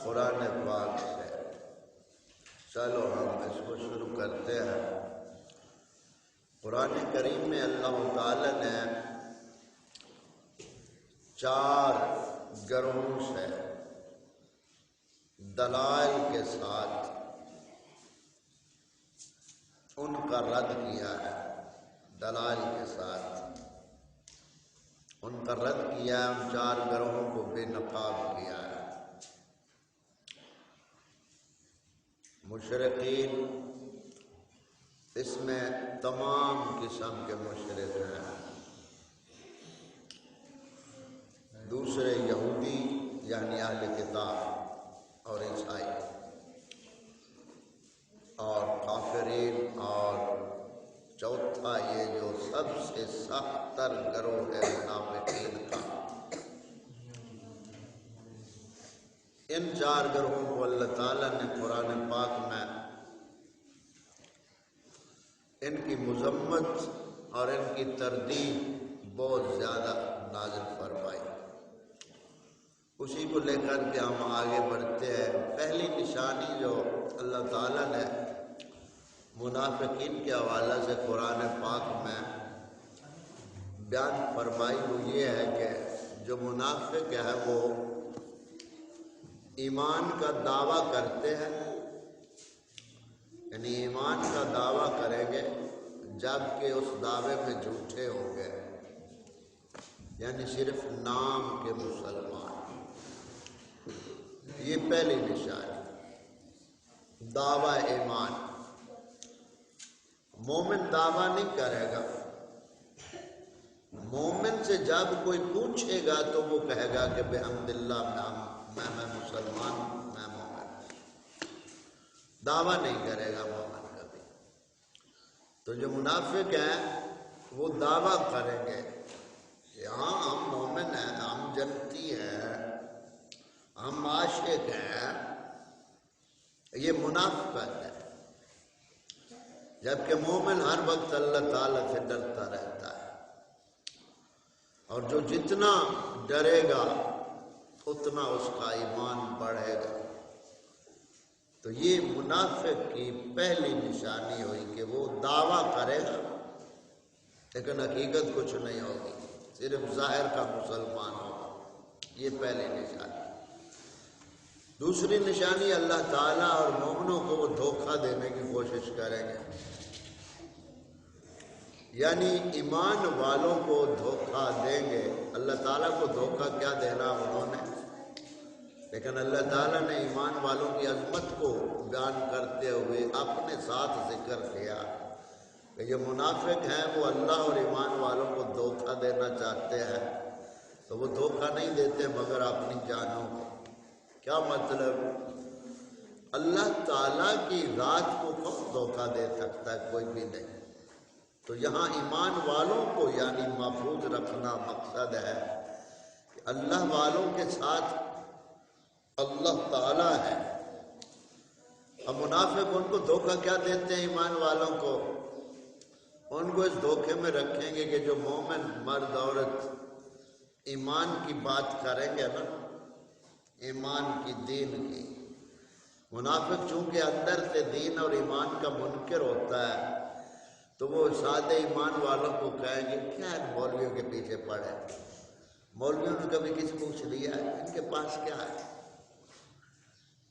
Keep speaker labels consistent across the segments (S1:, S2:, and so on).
S1: قرآن پاک سے۔ چلو ہم اس کو شروع کرتے ہیں۔ قرآن کریم میں اللہ تعالی نے 4 گروہوں سے دلائل کے ساتھ ان کا رد کیا ہے، دلائل کے ساتھ ان کا رد کیا ہے، ان 4 گروہوں کو بے نقاب کیا ہے۔ مشرقین، اس میں تمام قسم کے مشرک ہیں۔ دوسرے یہودی یعنی اہل کتاب اور عیسائی، اور کافرین، اور چوتھا یہ جو سب سے سخت تر گروہ ہے منافقین کا۔ ان 4 گروہوں کو اللہ تعالیٰ نے قرآن پاک میں ان کی مذمت اور ان کی تردید بہت زیادہ نازل فرمائی۔ اسی کو لے کر کے ہم آگے بڑھتے ہیں۔ پہلی نشانی جو اللہ تعالیٰ نے منافقین کے حوالے سے قرآن پاک میں بیان فرمائی وہ یہ ہے کہ جو منافق ہے وہ ایمان کا دعویٰ کرتے ہیں، یعنی ایمان کا دعویٰ کریں گے جبکہ اس دعوے میں جھوٹے ہوں گے، یعنی صرف نام کے مسلمان۔ یہ پہلی نشانی، دعویٰ ایمان۔ مومن دعویٰ نہیں کرے گا، مومن سے جب کوئی پوچھے گا تو وہ کہے گا کہ بحمداللہ میں مسلمان ہوں، میں مومن۔ دعویٰ نہیں کرے گا مومن کبھی۔ تو جو منافق ہیں وہ دعویٰ کریں گے کہ ہاں ہم مومن ہیں، ہم جنتی ہیں، ہم عاشق ہیں۔ یہ منافقت ہے، جبکہ مومن ہر وقت اللہ تعالیٰ سے ڈرتا رہتا ہے، اور جو جتنا ڈرے گا اتنا اس کا ایمان بڑھے گا۔ تو یہ منافق کی پہلی نشانی ہوئی کہ وہ دعویٰ کرے گا لیکن حقیقت کچھ نہیں ہوگی، صرف ظاہر کا مسلمان ہوگا۔ یہ پہلی نشانی۔ دوسری نشانی، اللہ تعالیٰ اور مومنوں کو وہ دھوکہ دینے کی کوشش کریں گے، یعنی ایمان والوں کو دھوکہ دیں گے۔ اللہ تعالیٰ کو دھوکہ کیا دینا انہوں نے، لیکن اللہ تعالیٰ نے ایمان والوں کی عظمت کو بیان کرتے ہوئے اپنے ساتھ ذکر کیا کہ یہ منافق ہیں، وہ اللہ اور ایمان والوں کو دھوکہ دینا چاہتے ہیں، تو وہ دھوکہ نہیں دیتے مگر اپنی جانوں کو۔ کیا مطلب؟ اللہ تعالیٰ کی ذات کو کون دھوکہ دے سکتا ہے؟ کوئی بھی نہیں۔ تو یہاں ایمان والوں کو یعنی محفوظ رکھنا مقصد ہے کہ اللہ والوں کے ساتھ اللہ تعالیٰ ہے۔ اب منافق ان کو دھوکہ کیا دیتے ہیں ایمان والوں کو؟ ان کو اس دھوکے میں رکھیں گے کہ جو مومن مرد عورت ایمان کی بات کریں گے نا، ایمان کی، دین کی، منافق چونکہ اندر سے دین اور ایمان کا منکر ہوتا ہے تو وہ سادے ایمان والوں کو کہیں گے کیا ہے مولویوں کے پیچھے پڑے، مولویوں نے کبھی کسی کو پوچھ لیا ہے ان کے پاس کیا ہے؟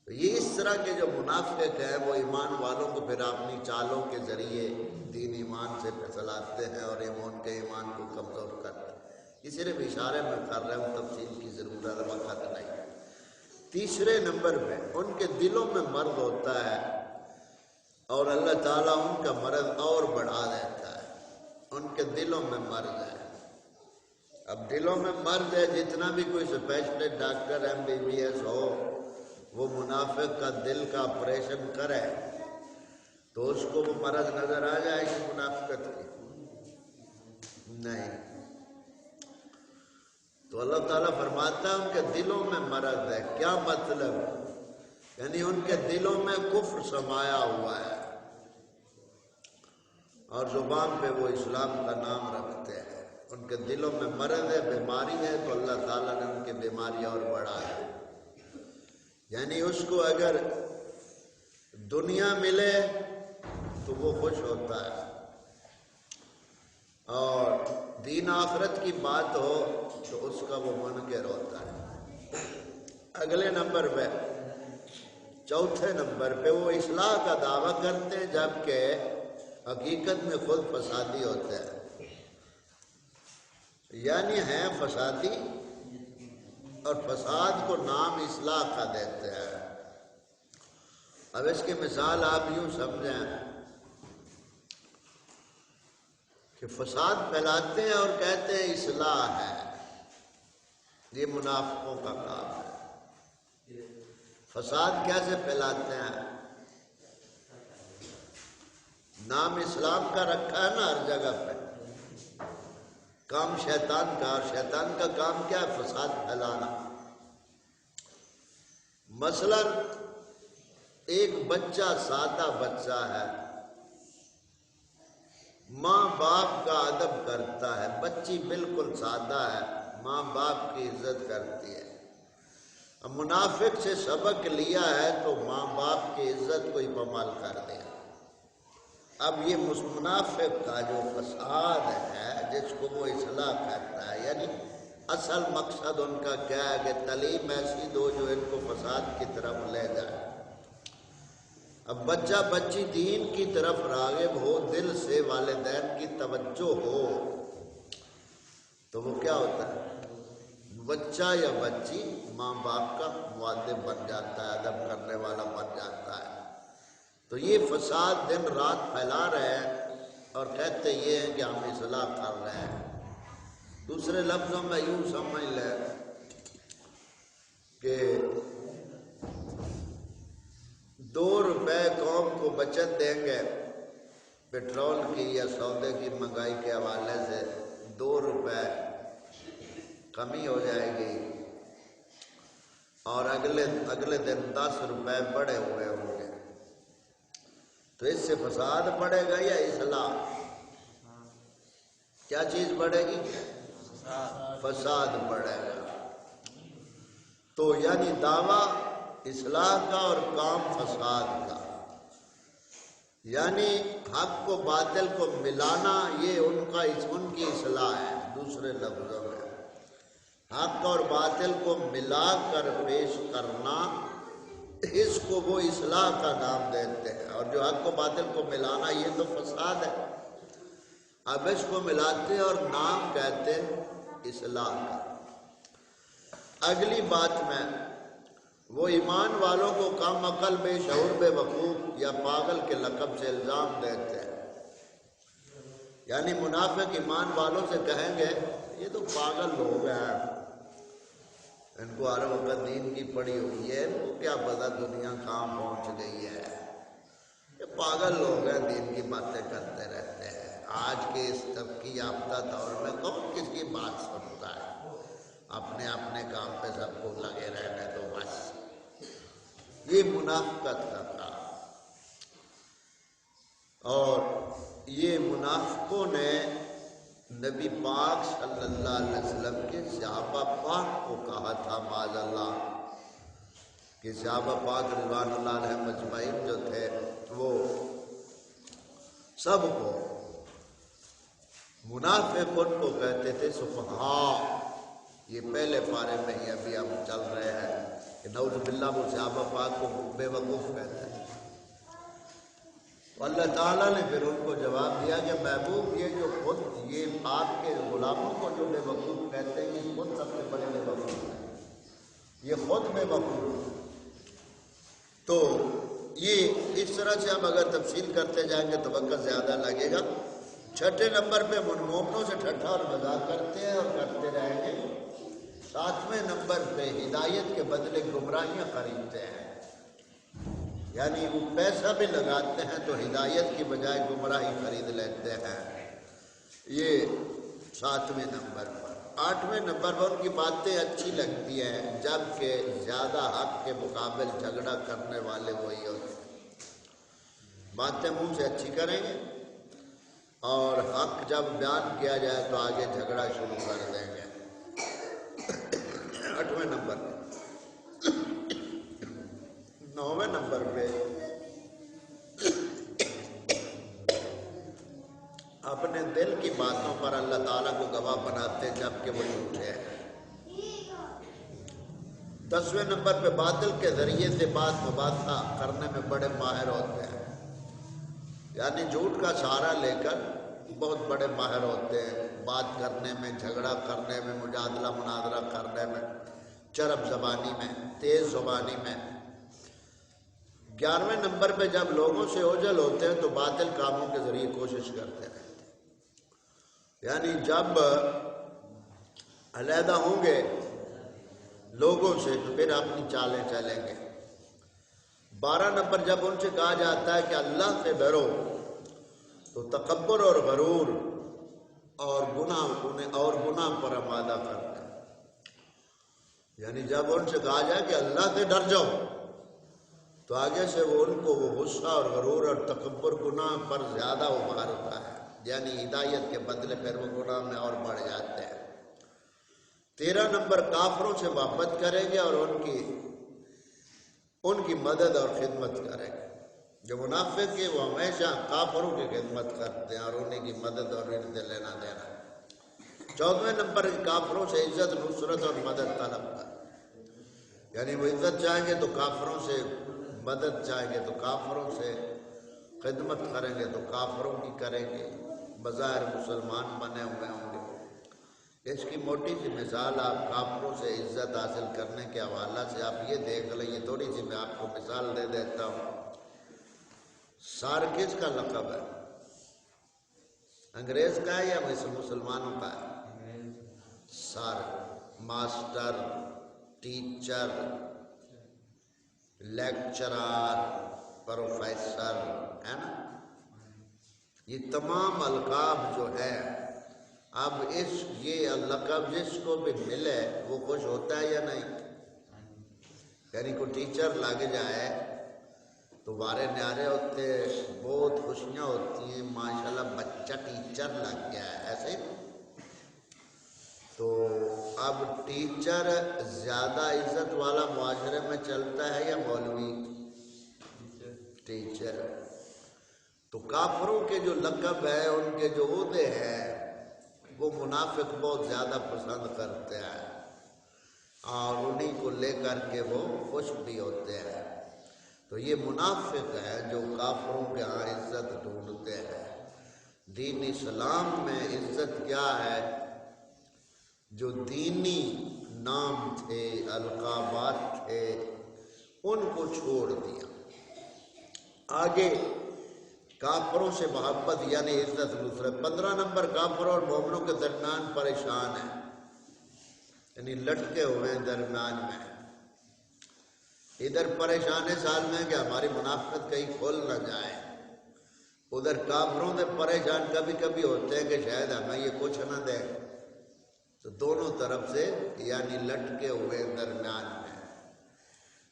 S1: تو یہ اس طرح کے جو منافق ہیں وہ ایمان والوں کو پھر اپنی چالوں کے ذریعے دین ایمان سے پھسلاتے ہیں اور ان کے ایمان کو کمزور کرتے ہیں۔ یہ صرف اشارے میں کر رہے ہوں، تفصیل کی ضرورت وقت نہیں۔ تیسرے نمبر پہ ان کے دلوں میں مرض ہوتا ہے اور اللہ تعالیٰ ان کا مرض اور بڑھا دیتا ہے۔ ان کے دلوں میں مرض ہے۔ اب دلوں میں مرض ہے، جتنا بھی کوئی اسپیشلسٹ ڈاکٹر MBBS ہو وہ منافق کا دل کا آپریشن کرے تو اس کو وہ مرض نظر آ جائے گی منافقت کی؟ نہیں۔ تو اللہ تعالیٰ فرماتا ہے ان کے دلوں میں مرض ہے۔ کیا مطلب؟ یعنی ان کے دلوں میں کفر سمایا ہوا ہے اور زبان پہ وہ اسلام کا نام رکھتے ہیں۔ ان کے دلوں میں مرض ہے، بیماری ہے، تو اللہ تعالیٰ نے ان کی بیماری اور بڑھا ہے۔ یعنی اس کو اگر دنیا ملے تو وہ خوش ہوتا ہے، اور دین آخرت کی بات ہو تو اس کا وہ منکر ہوتا ہے۔ اگلے نمبر پہ، چوتھے نمبر پہ، وہ اصلاح کا دعویٰ کرتے ہیں جبکہ حقیقت میں خود فسادی ہوتے ہیں، یعنی ہیں فسادی اور فساد کو نام اصلاح کا دیتے ہیں۔ اب اس کی مثال آپ یوں سمجھیں کہ فساد پھیلاتے ہیں اور کہتے ہیں اصلاح ہے، یہ منافقوں کا کام ہے۔ فساد کیسے پھیلاتے ہیں؟ نام اسلام کا رکھا ہے نا ہر جگہ پہ، کام شیطان کا، اور شیطان کا کام کیا ہے؟ فساد پھیلانا۔ مثلا ایک بچہ، سادہ بچہ ہے، ماں باپ کا ادب کرتا ہے، بچی بالکل سادہ ہے، ماں باپ کی عزت کرتی ہے۔ اب منافق سے سبق لیا ہے تو ماں باپ کی عزت کو ہی پامال کر دیا۔ اب یہ منافق کا جو فساد ہے جس کو وہ اصلاح کرتا ہے، یعنی اصل مقصد ان کا کیا ہے کہ تعلیم ایسی دو جو ان کو فساد کی طرف لے جائے۔ اب بچہ بچی دین کی طرف راغب ہو، دل سے والدین کی توجہ ہو، تو وہ کیا ہوتا ہے؟ بچہ یا بچی ماں باپ کا مؤدب بن جاتا ہے، ادب کرنے والا بن جاتا ہے۔ تو یہ فساد دن رات پھیلا رہے ہیں اور کہتے یہ ہیں کہ ہم اصلاح کر رہے ہیں۔ دوسرے لفظوں میں یوں سمجھ لیں کہ 2 روپے قوم کو بچت دیں گے پیٹرول کی یا سودے کی مہنگائی کے حوالے سے، 2 روپے کمی ہو جائے گی، اور اگلے دن 10 روپے بڑھے ہوئے ہوں گے، تو اس سے فساد بڑھے گا یا اصلاح؟ کیا چیز بڑھے گی؟ فساد بڑھے گا۔ تو یعنی دعویٰ اصلاح کا اور کام فساد کا، یعنی حق کو باطل کو ملانا، یہ ان کی اصلاح ہے۔ دوسرے لفظوں میں حق اور باطل کو ملا کر پیش کرنا، اس کو وہ اصلاح کا نام دیتے ہیں، اور جو حق و باطل کو ملانا یہ تو فساد ہے۔ اب اس کو ملاتے ہیں اور نام کہتے ہیں اصلاح کا۔ اگلی بات میں، وہ ایمان والوں کو کم عقل، بے شعور، بے وقوف یا پاگل کے لقب سے الزام دیتے ہیں، یعنی منافق ایمان والوں سے کہیں گے یہ تو پاگل لوگ ہیں، ان کو ہر وقت دین کی پڑی ہوئی ہے، ان کو کیا پتہ دنیا کہاں پہنچ گئی ہے، یہ پاگل لوگ ہیں، دین کی باتیں کرتے رہتے ہیں۔ آج کے اس ترقی یافتہ دور میں کون کس کی بات سنتا ہے؟ اپنے اپنے کام پہ سب کو لگے رہنے تو بس۔ یہ منافقت کا کام، اور یہ منافقوں نے نبی پاک صلی اللہ علیہ وسلم کے صحابہ پاک کو کہا تھا معاذ اللہ، کہ صحابہ پاک رضوان اللہ علیہم اجمعین جو تھے وہ سب کو، منافق ان کو کہتے تھے سفہاء۔ یہ پہلے پارے میں ہی ابھی ہم چل رہے ہیں کہ نعوذ باللہ وہ صحابہ پاک کو بے وقوف کہتے ہیں۔ اللہ تعالیٰ نے پھر ان کو جواب دیا کہ محبوب یہ جو خود یہ آپ کے غلاموں کو جو بے وقوف کہتے ہیں یہ خود سب سے بڑے بے وقوف ہیں، یہ خود بے وقوف۔ تو یہ اس طرح سے ہم اگر تفصیل کرتے جائیں گے تو وقت زیادہ لگے گا۔ چھٹے نمبر پہ مومنوں سے ٹھٹھا اور مذاق کرتے ہیں اور کرتے رہیں گے۔ 7ویں نمبر پہ ہدایت کے بدلے گمراہیاں خریدتے ہیں، یعنی وہ پیسہ بھی لگاتے ہیں تو ہدایت کی بجائے گمراہی خرید لیتے ہیں۔ یہ 7ویں نمبر پر۔ 8ویں نمبر پر ان کی باتیں اچھی لگتی ہیں، جبکہ زیادہ حق کے مقابل جھگڑا کرنے والے وہی ہوتے ہیں۔ باتیں منہ سے اچھی کریں گے اور حق جب بیان کیا جائے تو آگے جھگڑا شروع کر دیں گے۔ 8ویں نمبر نمبر پہ اپنے دل کی باتوں پر اللہ تعالیٰ کو گواہ بناتے جبکہ وہ جھوٹے ہیں۔ 10ویں نمبر پہ باطل کے ذریعے سے بات مباحثہ کرنے میں بڑے ماہر ہوتے ہیں، یعنی جھوٹ کا سہارا لے کر بہت بڑے ماہر ہوتے ہیں بات کرنے میں، جھگڑا کرنے میں، مجادلہ مناظرہ کرنے میں، چرب زبانی میں، تیز زبانی میں۔ 11ویں نمبر پہ جب لوگوں سے اوجھل ہوتے ہیں تو باطل کاموں کے ذریعے کوشش کرتے ہیں، یعنی جب علیحدہ ہوں گے لوگوں سے تو پھر اپنی چالیں چلیں گے۔ 12 نمبر جب ان سے کہا جاتا ہے کہ اللہ سے ڈرو تو تکبر اور غرور اور گناہ پر آمادہ کرتے ہیں، یعنی جب ان سے کہا جائے کہ اللہ سے ڈر جاؤ تو آگے سے ان کو وہ غصہ اور غرور اور تکبر گناہ پر زیادہ ابھارتا ہے، یعنی ہدایت کے بدلے پھر وہ گناہ میں اور بڑھ جاتے ہیں۔ 13 نمبر کافروں سے محبت کریں گے اور ان کی مدد اور خدمت کریں گے۔ جو منافق ہے وہ ہمیشہ کافروں کی خدمت کرتے ہیں اور انہیں کی مدد اور ان سے لینا دینا۔ 14ویں نمبر کافروں سے عزت، نصرت اور مدد طلب کر، یعنی وہ عزت چاہیں گے تو کافروں سے، مدد چاہیں گے تو کافروں سے، خدمت کریں گے تو کافروں کی کریں گے، بظاہر مسلمان بنے ہوئے ہوں گے۔ اس کی موٹی سی مثال آپ کافروں سے عزت حاصل کرنے کے حوالہ سے آپ یہ دیکھ لیں، یہ تھوڑی سی میں آپ کو مثال دے دیتا ہوں۔ سار کس کا لقب ہے؟ انگریز کا ہے یا مسلمانوں کا ہے؟ سار، ماسٹر، ٹیچر، لیکچرار، پروفیسر، ہے نا؟ یہ تمام القاب جو ہے، اب یہ لقب جس کو بھی ملے وہ خوش ہوتا ہے یا نہیں؟ یعنی کوئی ٹیچر لگ جائے تو بارے نیارے ہوتے، بہت خوشیاں ہوتی ہیں، ماشاءاللہ بچہ ٹیچر لگ گیا ہے، ایسے ہی۔ تو اب ٹیچر زیادہ عزت والا معاشرے میں چلتا ہے یا مولوی؟ ٹیچر۔ تو کافروں کے جو لقب ہے، ان کے جو عہدے ہیں، وہ منافق بہت زیادہ پسند کرتے ہیں اور انہی کو لے کر کے وہ خوش بھی ہوتے ہیں۔ تو یہ منافق ہے جو کافروں کے ہاں عزت ڈھونڈتے ہیں۔ دین اسلام میں عزت کیا ہے؟ جو دینی نام تھے، القابات تھے، ان کو چھوڑ دیا۔ آگے کافروں سے محبت یعنی عزت نصرت۔ 15 نمبر کافروں اور مومنوں کے درمیان پریشان ہے، یعنی لٹکے ہوئے ہیں درمیان میں۔ ادھر پریشان سال میں کہ ہماری منافقت کہیں کھل نہ جائے، ادھر کافروں سے پریشان کبھی کبھی ہوتے ہیں کہ شاید ہمیں یہ کچھ نہ دے، تو دونوں طرف سے یعنی لٹکے ہوئے درمیان میں۔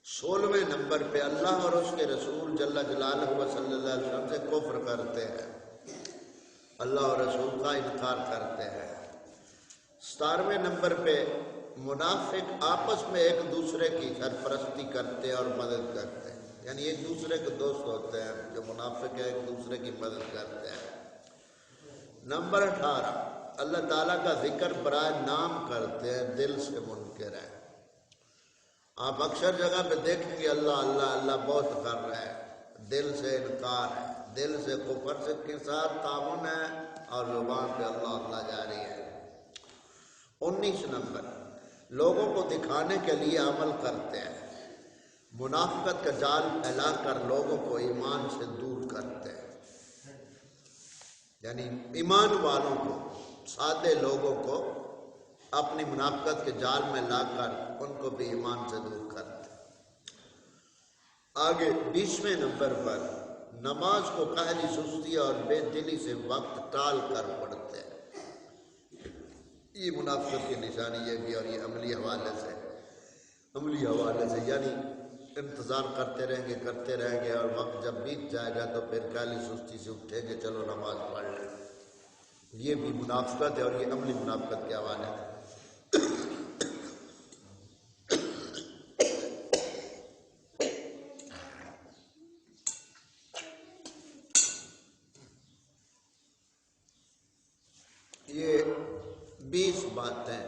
S1: 16ویں نمبر پہ اللہ اور اس کے رسول جل جلالہ و صلی اللہ علیہ وسلم سے کفر کرتے ہیں، اللہ اور رسول کا انکار کرتے ہیں۔ 17ویں نمبر پہ منافق آپس میں ایک دوسرے کی سرپرستی کرتے اور مدد کرتے ہیں، یعنی ایک دوسرے کے دوست ہوتے ہیں، جو منافق ہے ایک دوسرے کی مدد کرتے ہیں۔ نمبر 18 اللہ تعالیٰ کا ذکر برائے نام کرتے ہیں، دل سے منکر ہے۔ آپ اکثر جگہ پہ دیکھیں گے اللہ اللہ اللہ بہت کر رہے ہیں، دل سے انکار ہے، دل سے کفر سے کے ساتھ تعاون ہے اور زبان پہ اللہ اللہ جاری ہے۔ 19 نمبر لوگوں کو دکھانے کے لیے عمل کرتے ہیں، منافقت کا جال پھیلا کر لوگوں کو ایمان سے دور کرتے ہیں، یعنی ایمان والوں کو، سادے لوگوں کو اپنی منافقت کے جال میں لا کر ان کو بھی ایمان سے دور کرتے ہیں۔ آگے 20ویں نمبر پر نماز کو قہری سستی اور بے دلی سے وقت ٹال کر پڑھتے ہیں، یہ منافقت کی نشانی یہ بھی، اور یہ عملی حوالے سے یعنی انتظار کرتے رہیں گے اور وقت جب بیت جائے گا تو پھر کالی سستی سے اٹھیں گے، چلو نماز پڑھ لیں، یہ بھی منافقت ہے اور یہ عملی منافقت کے حوالے ہے۔ 20 باتیں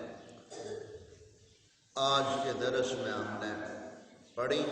S1: آج کے درس میں ہم نے پڑھی۔